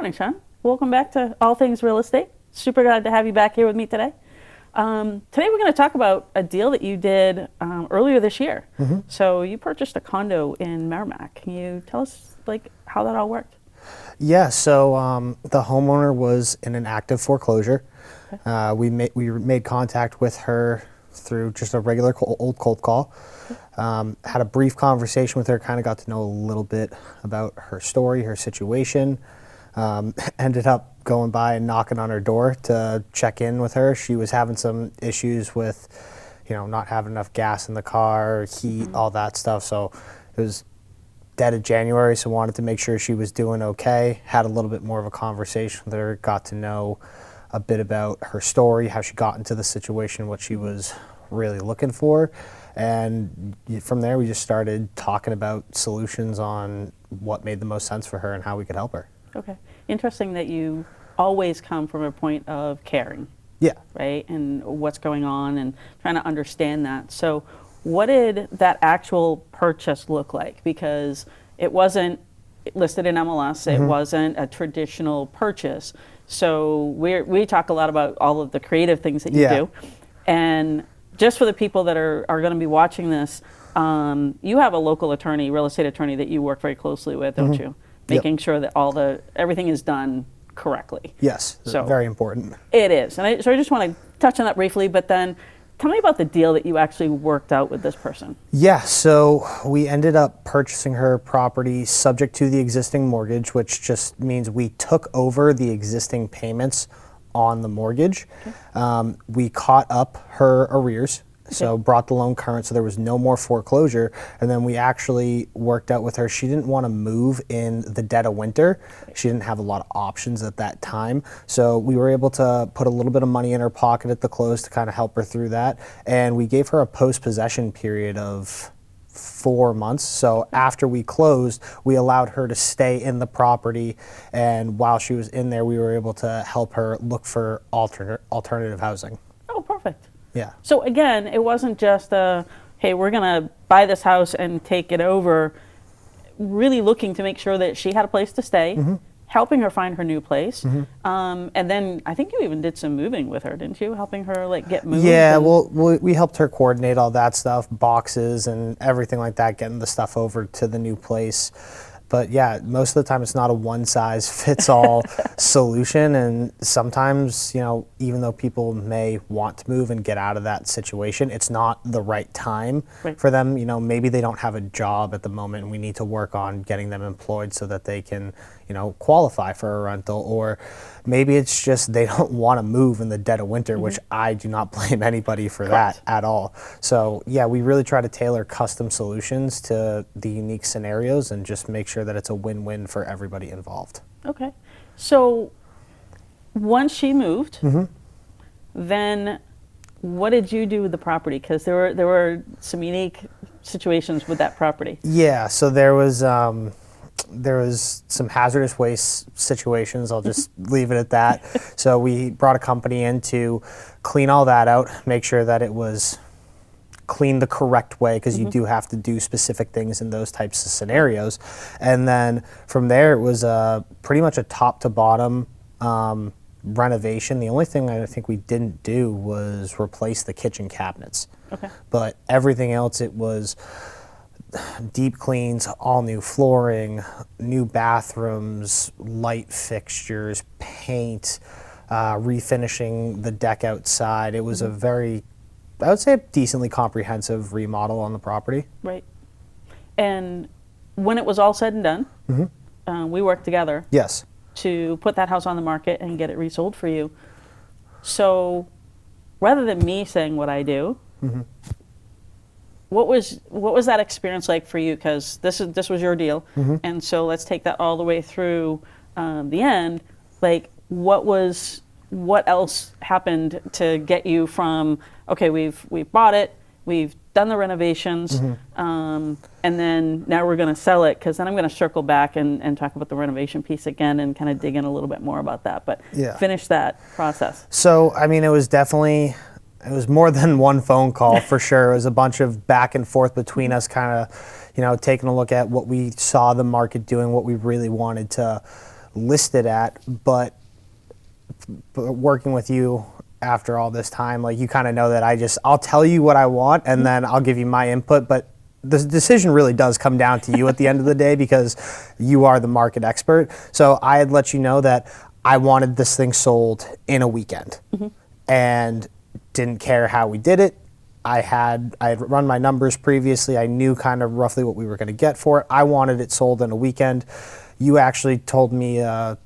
morning, Sean. Welcome back to All Things Real Estate. Super glad to have you back here with me today. Today we're going to talk about a deal that you did earlier this year. So you purchased a condo in Merrimack. Can you tell us how that all worked? Yeah, so the homeowner was in an active foreclosure. Okay. We made contact with her through just a regular old cold call. Had a brief conversation with her, kind of got to know a little bit about her story, her situation. Ended up going by and knocking on her door to check in with her. She was having some issues with, not having enough gas in the car, heat, all that stuff. So it was dead of January, so wanted to make sure she was doing okay. Had a little bit more of a conversation with her, got to know a bit about her story, how she got into the situation, what she was really looking for. And from there, we just started talking about solutions on what made the most sense for her and how we could help her. Okay. Interesting that you always come from a point of caring. Yeah. Right? And what's going on and trying to understand that. So what did that actual purchase look like? Because it wasn't listed in MLS. It wasn't a traditional purchase. So we talk a lot about all of the creative things that you do. And just for the people that are going to be watching this, you have a local attorney, real estate attorney that you work very closely with, don't you? Making sure that everything is done correctly. Yes, so very important. It is. And so I just want to touch on that briefly, but then tell me about the deal that you actually worked out with this person. Yeah, so we ended up purchasing her property subject to the existing mortgage, which just means we took over the existing payments on the mortgage. Okay. We caught up her arrears. So brought the loan current, so there was no more foreclosure. And then we actually worked out with her. She didn't want to move in the dead of winter. She didn't have a lot of options at that time. So we were able to put a little bit of money in her pocket at the close to kind of help her through that. And we gave her a post-possession period of 4 months. So after we closed, we allowed her to stay in the property. And while she was in there, we were able to help her look for alternative housing. Oh, perfect. Yeah. So again, it wasn't just hey, we're going to buy this house and take it over. Really looking to make sure that she had a place to stay, helping her find her new place. And then I think you even did some moving with her, didn't you? Helping her get moved. Yeah, well, we helped her coordinate all that stuff, boxes and everything like that, getting the stuff over to the new place. But yeah, most of the time it's not a one-size-fits-all solution, and sometimes, even though people may want to move and get out of that situation, it's not the right time for them. Maybe they don't have a job at the moment, and we need to work on getting them employed so that they can, qualify for a rental. Or maybe it's just they don't want to move in the dead of winter, which I do not blame anybody for that at all. So yeah, we really try to tailor custom solutions to the unique scenarios and just make sure that it's a win-win for everybody involved. Okay. So once she moved, then what did you do with the property? Because there were some unique situations with that property. Yeah, so there was some hazardous waste situations. I'll just leave it at that. So we brought a company in to clean all that out, make sure that it was clean the correct way, because you do have to do specific things in those types of scenarios. And then from there, it was pretty much a top to bottom renovation. The only thing I think we didn't do was replace the kitchen cabinets. Okay. But everything else, it was deep cleans, all new flooring, new bathrooms, light fixtures, paint, refinishing the deck outside. It was a very, I would say, a decently comprehensive remodel on the property. Right. And when it was all said and done, we worked together. Yes. To put that house on the market and get it resold for you. So rather than me saying what I do, what was that experience like for you? Because this was your deal, and so let's take that all the way through the end. What else happened to get you from we've bought it, we've done the renovations, and then now we're going to sell it? Because then I'm going to circle back and talk about the renovation piece again and kind of dig in a little bit more about that. But finish that process. So I mean, it was more than one phone call for sure. It was a bunch of back and forth between us, kind of, taking a look at what we saw the market doing, what we really wanted to listed at, but working with you after all this time, like you kind of know that I'll tell you what I want and then I'll give you my input, but the decision really does come down to you at the end of the day because you are the market expert. So I had let you know that I wanted this thing sold in a weekend and didn't care how we did it. I had run my numbers previously. I knew kind of roughly what we were going to get for it. I wanted it sold in a weekend. You actually told me to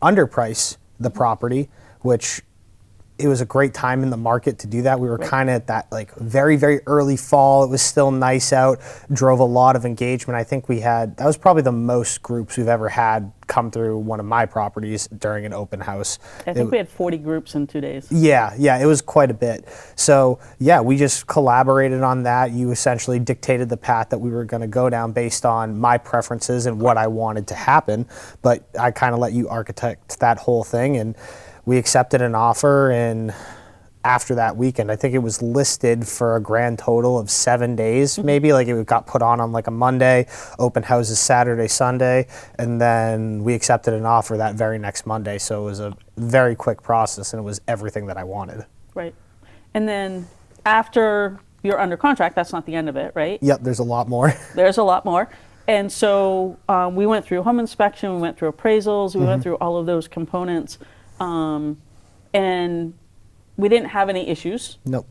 underprice the property, which it was a great time in the market to do that. We were kind of at that like very, very early fall. It was still nice out, drove a lot of engagement. I think that was probably the most groups we've ever had come through one of my properties during an open house. I think we had 40 groups in 2 days. Yeah, it was quite a bit. So yeah, we just collaborated on that. You essentially dictated the path that we were going to go down based on my preferences and what I wanted to happen. But I kind of let you architect that whole thing, and we accepted an offer, and after that weekend, I think it was listed for a grand total of 7 days, maybe. Like it got put on like a Monday, open houses Saturday, Sunday, and then we accepted an offer that very next Monday. So it was a very quick process, and it was everything that I wanted. Right. And then after you're under contract, that's not the end of it, right? Yep, there's a lot more. There's a lot more. And so we went through home inspection, we went through appraisals, we went through all of those components. And we didn't have any issues. Nope.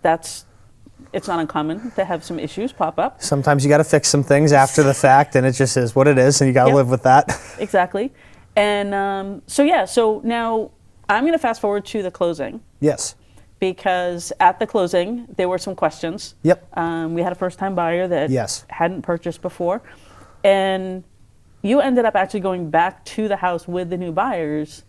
It's not uncommon to have some issues pop up. Sometimes you got to fix some things after the fact, and it just is what it is, and you got to live with that. Exactly. And so now I'm going to fast forward to the closing. Yes. Because at the closing, there were some questions. Yep. We had a first-time buyer that Yes. hadn't purchased before. And you ended up actually going back to the house with the new buyers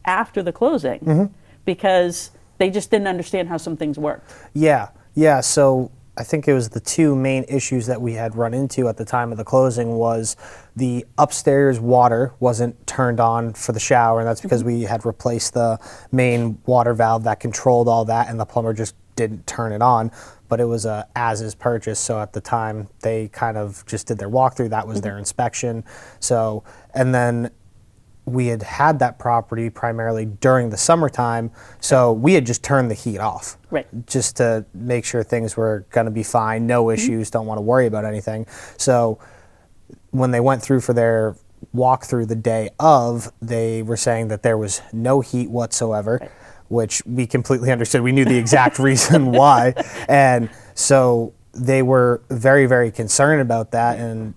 after the closing because they just didn't understand how some things worked. Yeah. So I think it was the two main issues that we had run into at the time of the closing was the upstairs water wasn't turned on for the shower, and that's because we had replaced the main water valve that controlled all that, and the plumber just didn't turn it on. But it was a as-is purchase, so at the time they kind of just did their walkthrough. That was their inspection. So, and then we had that property primarily during the summertime, so we had just turned the heat off. Right. Just to make sure things were going to be fine, no issues, don't want to worry about anything. So when they went through for their walkthrough the day of, they were saying that there was no heat whatsoever. Right. Which we completely understood. We knew the exact reason why. And so they were very, very concerned about that, and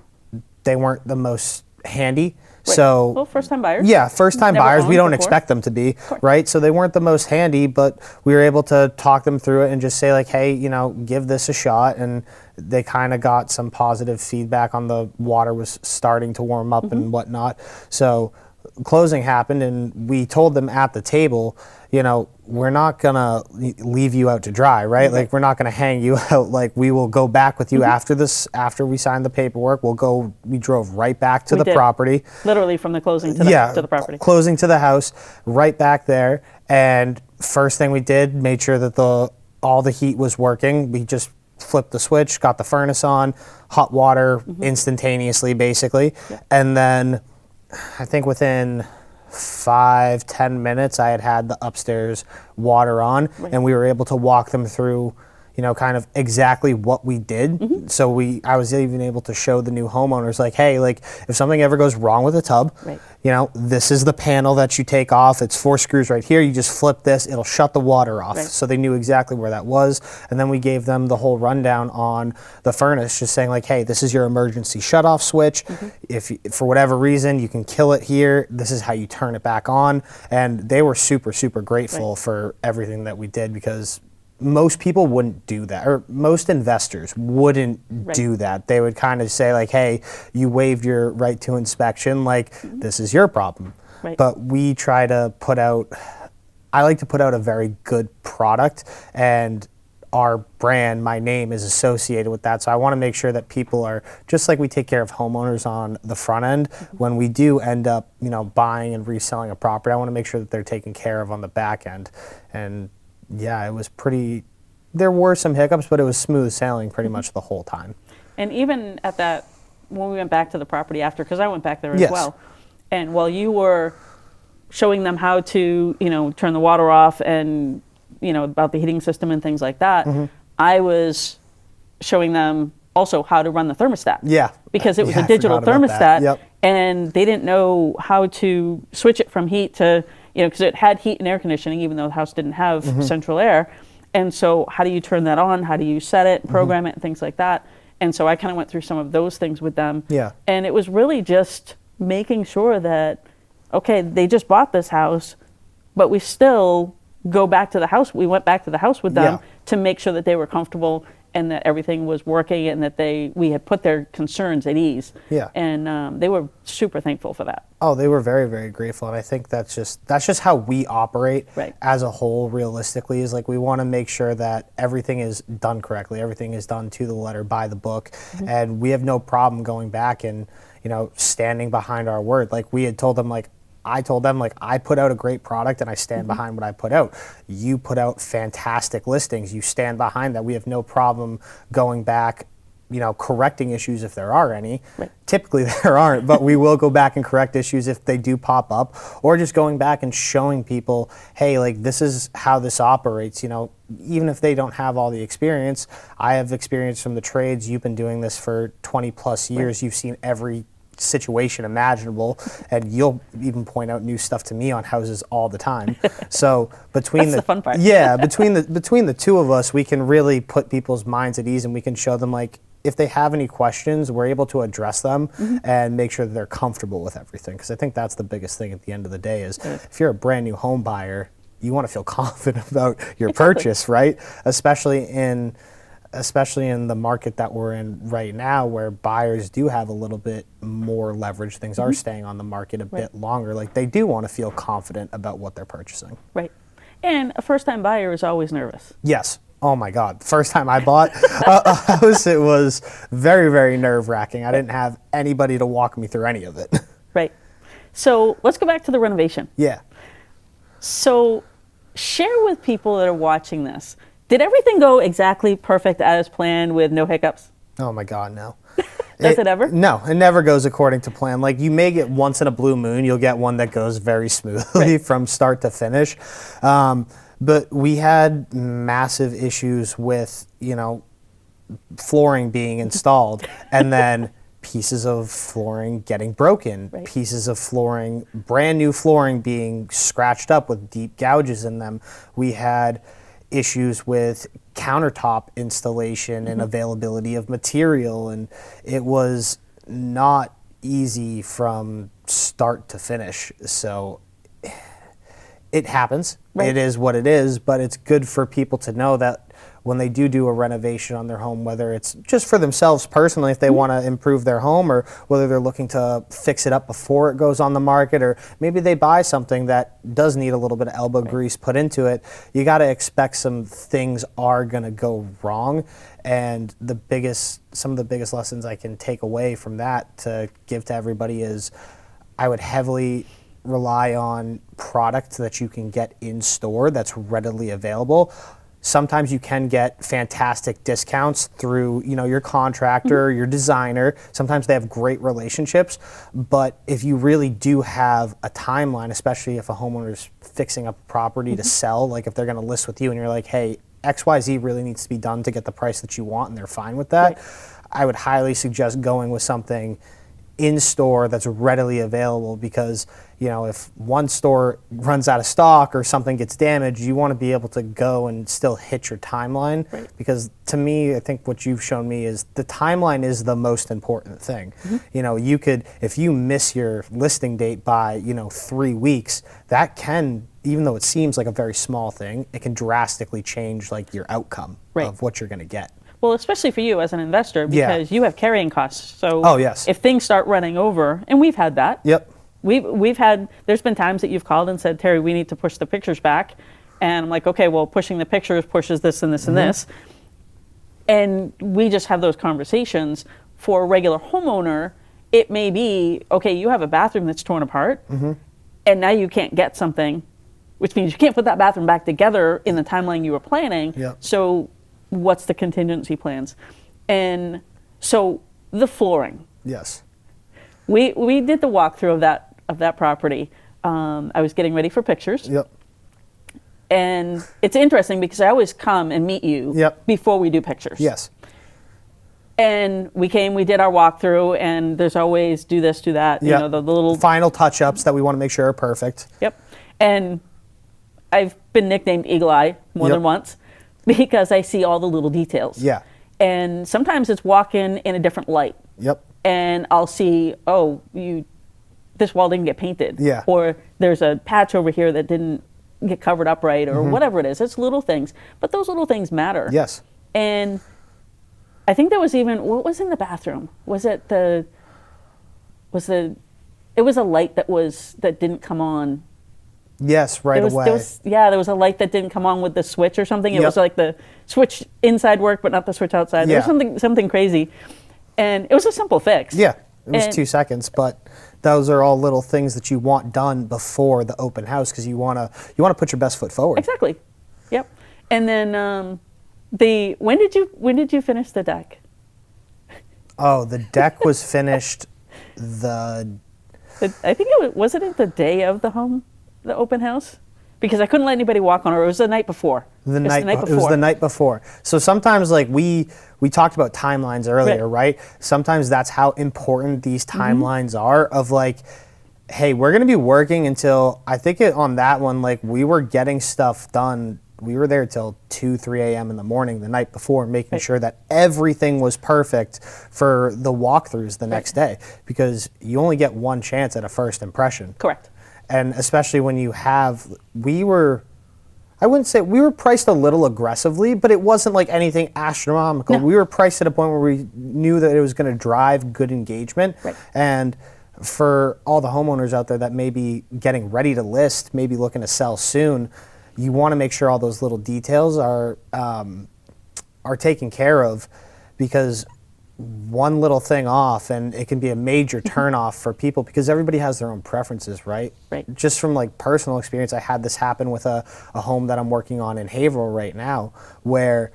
they weren't the most handy. Right. So, well, first-time buyers. Yeah, first-time Never buyers. We don't owned before. expect them to be, right? So they weren't the most handy, but we were able to talk them through it and just say like, hey, give this a shot. And they kind of got some positive feedback on the water was starting to warm up and whatnot. So closing happened, and we told them at the table, we're not gonna leave you out to dry, right? Like we're not gonna hang you out. Like we will go back with you after this. After we signed the paperwork, we drove right back to the property. Literally from the closing to the property. Closing to the house, right back there. And first thing we did, made sure that all the heat was working. We just flipped the switch, got the furnace on, hot water instantaneously, basically, and then I think within 5-10 minutes I had the upstairs water on, and we were able to walk them through kind of exactly what we did. So I was even able to show the new homeowners like, hey, like if something ever goes wrong with the tub, this is the panel that you take off. It's 4 screws right here. You just flip this, it'll shut the water off. So they knew exactly where that was. And then we gave them the whole rundown on the furnace, just saying like, hey, this is your emergency shutoff switch. If for whatever reason you can kill it here, this is how you turn it back on. And they were super, super grateful for everything that we did, because most people wouldn't do that, or most investors wouldn't do that. They would kind of say like, hey, you waived your right to inspection, like this is your problem. But we try to I like to put out a very good product, and our brand, my name, is associated with that. So I want to make sure that people are, just like we take care of homeowners on the front end, when we do end up, buying and reselling a property, I want to make sure that they're taken care of on the back end. And yeah, it was there were some hiccups, but it was smooth sailing pretty much the whole time. And even at that, when we went back to the property after, because I went back there as well, And while you were showing them how to, turn the water off and, about the heating system and things like that, I was showing them also how to run the thermostat. Yeah. Because it was Yeah, a digital I forgot about that. thermostat, Yep. and they didn't know how to switch it from heat to, because it had heat and air conditioning, even though the house didn't have central air. And so how do you turn that on? How do you set it, program it, and things like that? And so I kind of went through some of those things with them. Yeah. And it was really just making sure that, okay, they just bought this house, but we still go back to the house. We went back to the house with them to make sure that they were comfortable and that everything was working and that we had put their concerns at ease. Yeah. And they were super thankful for that. Oh, they were very, very grateful. And I think that's just how we operate as a whole, realistically, is like we want to make sure that everything is done correctly. Everything is done to the letter, by the book. And we have no problem going back and, standing behind our word. Like we had told them, I told them, I put out a great product and I stand behind what I put out. You put out fantastic listings. You stand behind that. We have no problem going back, correcting issues if there are any. Typically there aren't, but we will go back and correct issues if they do pop up, or just going back and showing people, hey, this is how this operates. Even if they don't have all the experience, I have experience from the trades. You've been doing this for 20 plus years. You've seen every situation imaginable, and you'll even point out new stuff to me on houses all the time. So between the fun part. between the two of us, we can really put people's minds at ease, and we can show them if they have any questions, we're able to address them and make sure that they're comfortable with everything. Because I think that's the biggest thing at the end of the day is if you're a brand new home buyer, you want to feel confident about your purchase, right? Especially in the market that we're in right now, where buyers do have a little bit more leverage. Things are staying on the market a bit longer. They do want to feel confident about what they're purchasing. Right. And a first-time buyer is always nervous. Yes. Oh my God. First time I bought a house, it was very, very nerve-wracking. I didn't have anybody to walk me through any of it. Right. So let's go back to the renovation. Yeah. So share with people that are watching this, did everything go exactly perfect as planned with no hiccups? Oh my God, no. Does it ever? No, it never goes according to plan. You may get once in a blue moon, you'll get one that goes very smoothly from start to finish. But we had massive issues with, flooring being installed and then pieces of flooring getting broken, pieces of flooring, brand new flooring being scratched up with deep gouges in them. We had issues with countertop installation and availability of material, and it was not easy from start to finish. So it happens. It is what it is, but it's good for people to know that when they do a renovation on their home, whether it's just for themselves personally, if they want to improve their home, or whether they're looking to fix it up before it goes on the market, or maybe they buy something that does need a little bit of elbow grease put into it, you got to expect some things are going to go wrong. And some of the biggest lessons I can take away from that to give to everybody is I would heavily rely on product that you can get in store that's readily available. Sometimes you can get fantastic discounts through, your contractor, your designer. Sometimes they have great relationships. But if you really do have a timeline, especially if a homeowner is fixing up a property to sell, if they're going to list with you and you're like, hey, XYZ really needs to be done to get the price that you want, and they're fine with that, I would highly suggest going with something in store that's readily available, because if one store runs out of stock or something gets damaged, you want to be able to go and still hit your timeline. Because to me, I think what you've shown me is the timeline is the most important thing. You could, if you miss your listing date by 3 weeks, that can, even though it seems like a very small thing, it can drastically change your outcome of what you're going to get. Well, especially for you as an investor, because you have carrying costs. So if things start running over, and we've had that. There's been times that you've called and said, Terry, we need to push the pictures back. And I'm like, okay, well, pushing the pictures pushes this and this and this. And we just have those conversations. For a regular homeowner, it may be, okay, you have a bathroom that's torn apart, and now you can't get something, which means you can't put that bathroom back together in the timeline you were planning. So what's the contingency plans? And so the flooring. Yes. We did the walkthrough of that of that property, I was getting ready for pictures. Yep. And it's interesting because I always come and meet you Yep. before we do pictures. Yes. And we did our walkthrough, and there's always do this, do that, Yep. the little final touch-ups that we want to make sure are perfect. Yep. And I've been nicknamed Eagle Eye more Yep. than once because I see all the little details. Yeah. And sometimes it's walking in a different light. Yep. And I'll see, this wall didn't get painted. Yeah. Or there's a patch over here that didn't get covered up right, or whatever it is. It's little things. But those little things matter. Yes. And I think there was even, what was in the bathroom? It was a light that didn't come on. Yes, right away. There was a light that didn't come on with the switch or something. It Yep. was like the switch inside worked, but not the switch outside. There was something crazy. And it was a simple fix. Yeah, it was And- 2 seconds, but those are all little things that you want done before the open house because you want to put your best foot forward. Exactly. Yep. And then when did you finish the deck? Oh, the deck was finished I think was it the day of the open house? Because I couldn't let anybody walk on her. It was the night before. It was the night before. So sometimes, like we talked about timelines earlier, right? Sometimes that's how important these timelines are. Of like, hey, we're gonna be working until on that one, like we were getting stuff done. We were there till 2, 3 a.m. in the morning the night before, making sure that everything was perfect for the walkthroughs the next day, because you only get one chance at a first impression. Correct. And especially when I wouldn't say we were priced a little aggressively, but it wasn't like anything astronomical. No. We were priced at a point where we knew that it was going to drive good engagement. Right. And for all the homeowners out there that may be getting ready to list, maybe looking to sell soon, you want to make sure all those little details are taken care of, because one little thing off and it can be a major turnoff for people, because everybody has their own preferences, right? Right. Just from like personal experience, I had this happen with a home that I'm working on in Haverhill right now, where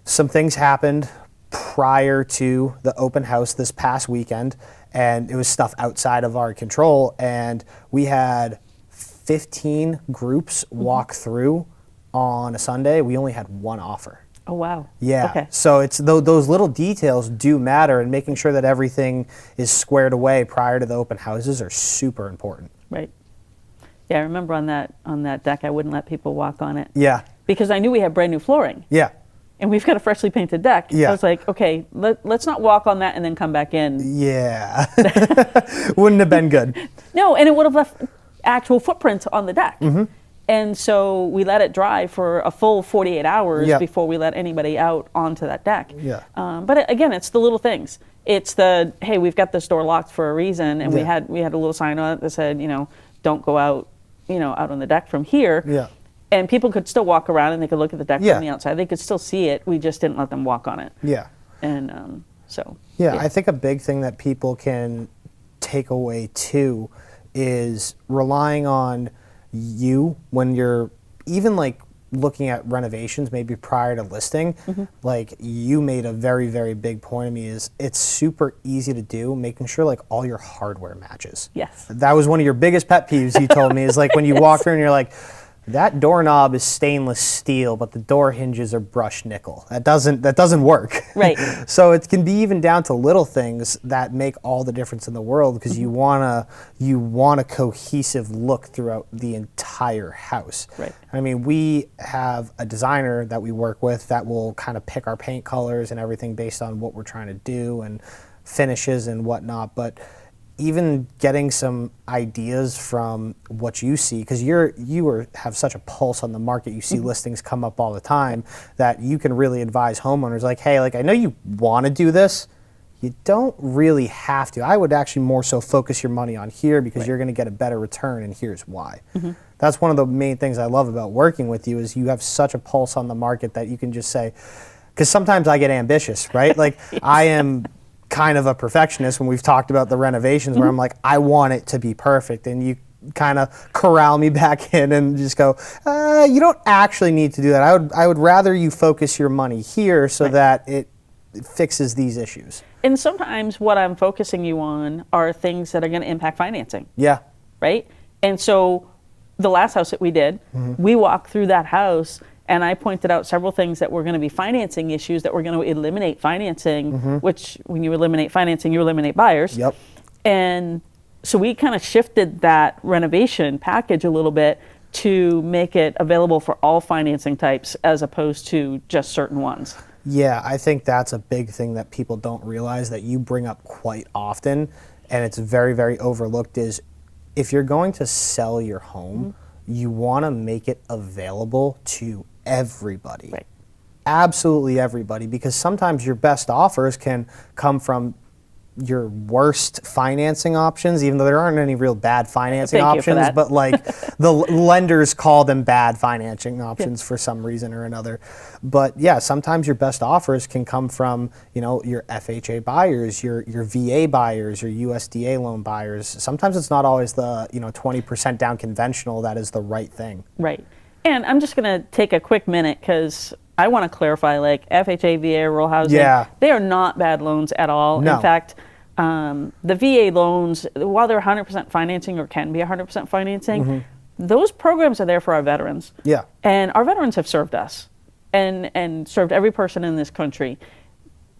some things happened prior to the open house this past weekend, and it was stuff outside of our control, and we had 15 groups walk through on a Sunday. We only had one offer. Oh, wow. Yeah. Okay. So it's those little details do matter, and making sure that everything is squared away prior to the open houses are super important. Right. Yeah, I remember on that deck, I wouldn't let people walk on it. Yeah. Because I knew we had brand new flooring. Yeah. And we've got a freshly painted deck. Yeah. I was like, okay, let's not walk on that and then come back in. Yeah. Wouldn't have been good. No, and it would have left actual footprints on the deck. And so we let it dry for a full 48 hours Yep. before we let anybody out onto that deck. Yeah. But again, it's the little things. It's the, hey, we've got this door locked for a reason, and Yeah. we had a little sign on it that said, don't go out, out on the deck from here. Yeah. And people could still walk around and they could look at the deck Yeah. from the outside. They could still see it. We just didn't let them walk on it. Yeah. And Yeah, I think a big thing that people can take away too is relying on you when you're even like looking at renovations maybe prior to listing. Like you made a very, very big point of me is it's super easy to do, making sure like all your hardware matches. Yes. That was one of your biggest pet peeves you told me, is like when you walk through and you're like, that doorknob is stainless steel, but the door hinges are brushed nickel. That doesn't work. Right. So it can be even down to little things that make all the difference in the world, because you want a cohesive look throughout the entire house. Right. I mean, we have a designer that we work with that will kind of pick our paint colors and everything based on what we're trying to do and finishes and whatnot, but even getting some ideas from what you see, because you have such a pulse on the market. You see listings come up all the time that you can really advise homeowners like, hey, like I know you want to do this, you don't really have to. I would actually more so focus your money on here, because you're going to get a better return, and here's why. That's one of the main things I love about working with you, is you have such a pulse on the market that you can just say, because sometimes I get ambitious, right? Like I am kind of a perfectionist when we've talked about the renovations, where I'm like, I want it to be perfect, and you kind of corral me back in and just go, you don't actually need to do that. I would rather you focus your money here so that it fixes these issues. And sometimes what I'm focusing you on are things that are going to impact financing. Yeah. Right? And so the last house that we did, we walked through that house and I pointed out several things that were going to be financing issues that were going to eliminate financing, which when you eliminate financing, you eliminate buyers. Yep. And so we kind of shifted that renovation package a little bit to make it available for all financing types as opposed to just certain ones. Yeah, I think that's a big thing that people don't realize that you bring up quite often, and it's very, very overlooked, is if you're going to sell your home, you want to make it available to everybody. Right. Absolutely everybody, because sometimes your best offers can come from your worst financing options, even though there aren't any real bad financing Thank you for options, that. but like the lenders call them bad financing options for some reason or another. But yeah, sometimes your best offers can come from, you know, your FHA buyers, your VA buyers, your USDA loan buyers. Sometimes it's not always the, you know, 20% down conventional that is the right thing. Right. And I'm just going to take a quick minute because I want to clarify, like FHA, VA, rural housing, they are not bad loans at all. No. In fact, the VA loans, while they're 100% financing or can be 100% financing, those programs are there for our veterans. Yeah. And our veterans have served us and served every person in this country.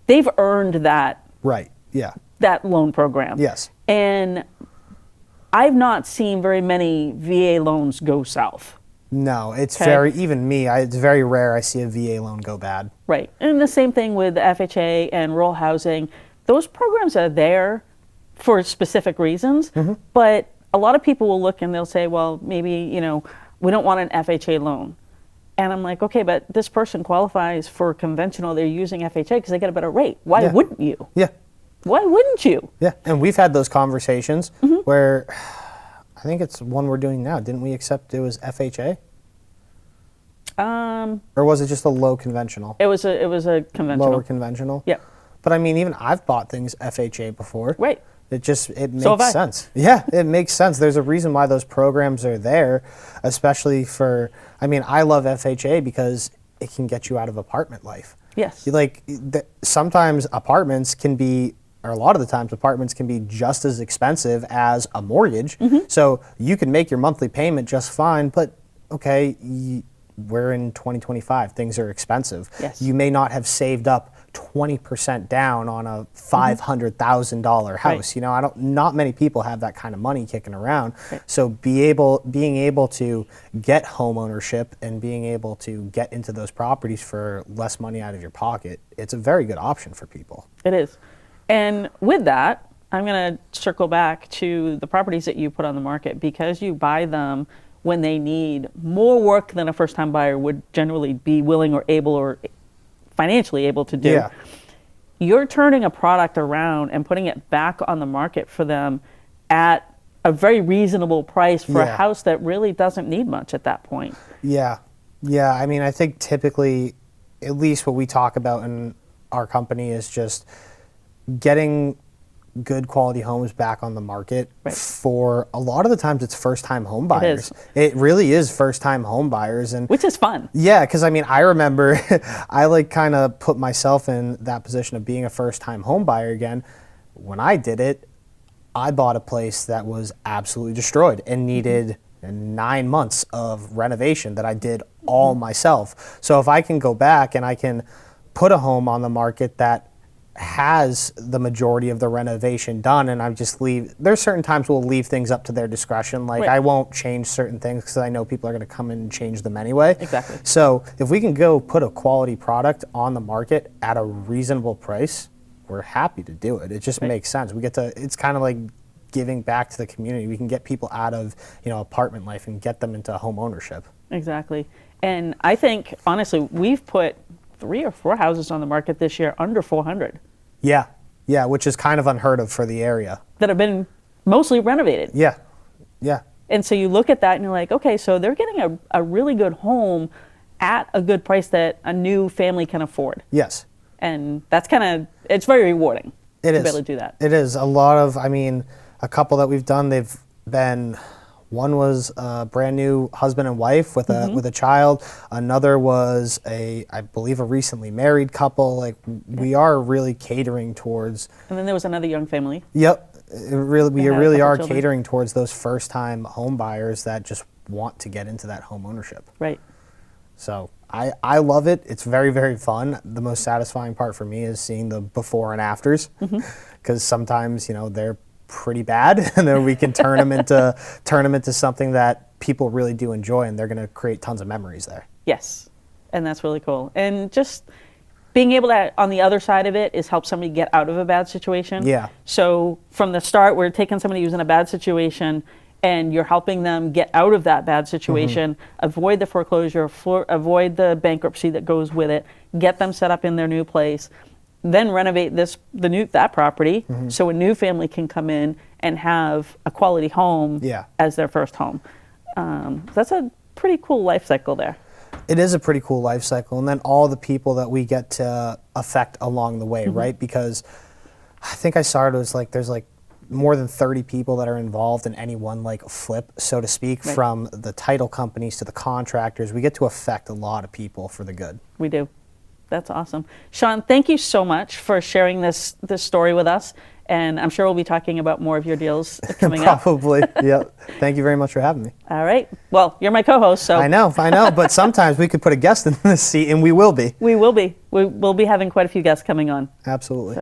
They've earned that. Right. Yeah. That loan program. Yes. And I've not seen very many VA loans go south. No, it's Okay. very, even me, it's very rare I see a VA loan go bad. Right. And the same thing with FHA and rural housing. Those programs are there for specific reasons, but a lot of people will look and they'll say, well, maybe, you know, we don't want an FHA loan. And I'm like, okay, but this person qualifies for conventional. They're using FHA because they get a better rate. Why wouldn't you? Yeah. Why wouldn't you? Yeah. And we've had those conversations where I think it's one we're doing now. Didn't we accept it was FHA? Or was it just a low conventional? It was a conventional. Lower conventional? Yep. But I mean, even I've bought things FHA before. Right. It makes So have I. sense. Yeah, it makes sense. There's a reason why those programs are there, especially for, I mean, I love FHA because it can get you out of apartment life. Yes. Sometimes apartments can be, or a lot of the times apartments can be just as expensive as a mortgage. So you can make your monthly payment just fine, but okay, we're in 2025, things are expensive. Yes. You may not have saved up 20% down on a $500,000 house. Right. You know, not many people have that kind of money kicking around. Right. So being able to get home ownership and being able to get into those properties for less money out of your pocket, it's a very good option for people. It is. And with that, I'm going to circle back to the properties that you put on the market because you buy them when they need more work than a first-time buyer would generally be willing or able or financially able to do. Yeah. You're turning a product around and putting it back on the market for them at a very reasonable price for a house that really doesn't need much at that point. Yeah. Yeah. I mean, I think typically, at least what we talk about in our company is just getting good quality homes back on the market. Right. For a lot of the times it's first time home buyers. It It really is first time home buyers. And which is fun. yeah, because I mean, I remember I like kind of put myself in that position of being a first time home buyer again. When I did it, I bought a place that was absolutely destroyed and needed 9 months of renovation that I did all myself. So if I can go back and I can put a home on the market that has the majority of the renovation done, and I just leave, there's certain times we'll leave things up to their discretion. Like Right. I won't change certain things because I know people are going to come in and change them anyway. Exactly. So if we can go put a quality product on the market at a reasonable price, we're happy to do it. It just makes sense. We get to, it's kind of like giving back to the community. We can get people out of, you know, apartment life and get them into home ownership. Exactly. And I think, honestly, we've put 3 or 4 houses on the market this year under 400 Yeah. Yeah, which is kind of unheard of for the area. that have been mostly renovated. Yeah. Yeah. And so you look at that and you're like, okay, so they're getting a really good home at a good price that a new family can afford. Yes. And that's kind of, it's very rewarding It to is. be able to do that. It is. A lot of, I mean, a couple that we've done, they've been One was a brand new husband and wife with a child. Another was I believe a recently married couple. Like we are really catering towards. And then there was another young family. Yep, we had a really couple are children. catering towards those first-time home buyers that just want to get into that home ownership. Right. So I love it. It's very, very fun. The most satisfying part for me is seeing the before and afters, because sometimes they're pretty bad, and then we can turn them into something that people really do enjoy, and they're going to create tons of memories there. Yes, and that's really cool. And just being able to, on the other side of it, is help somebody get out of a bad situation. Yeah. So from the start, we're taking somebody who's in a bad situation, and you're helping them get out of that bad situation, avoid the foreclosure, avoid the bankruptcy that goes with it, get them set up in their new place, then renovate that property so a new family can come in and have a quality home as their first home. That's a pretty cool life cycle there. It is a pretty cool life cycle, and then all the people that we get to affect along the way, right? Because I think I saw it was like there's like more than 30 people that are involved in any one like flip, so to speak, from the title companies to the contractors. We get to affect a lot of people for the good. We do. That's awesome. Sean, thank you so much for sharing this story with us. And I'm sure we'll be talking about more of your deals coming up. Probably, yep. Thank you very much for having me. All right. Well, you're my co-host, so. I know, but sometimes we could put a guest in this seat, and we will be. We will be. We'll be having quite a few guests coming on. Absolutely.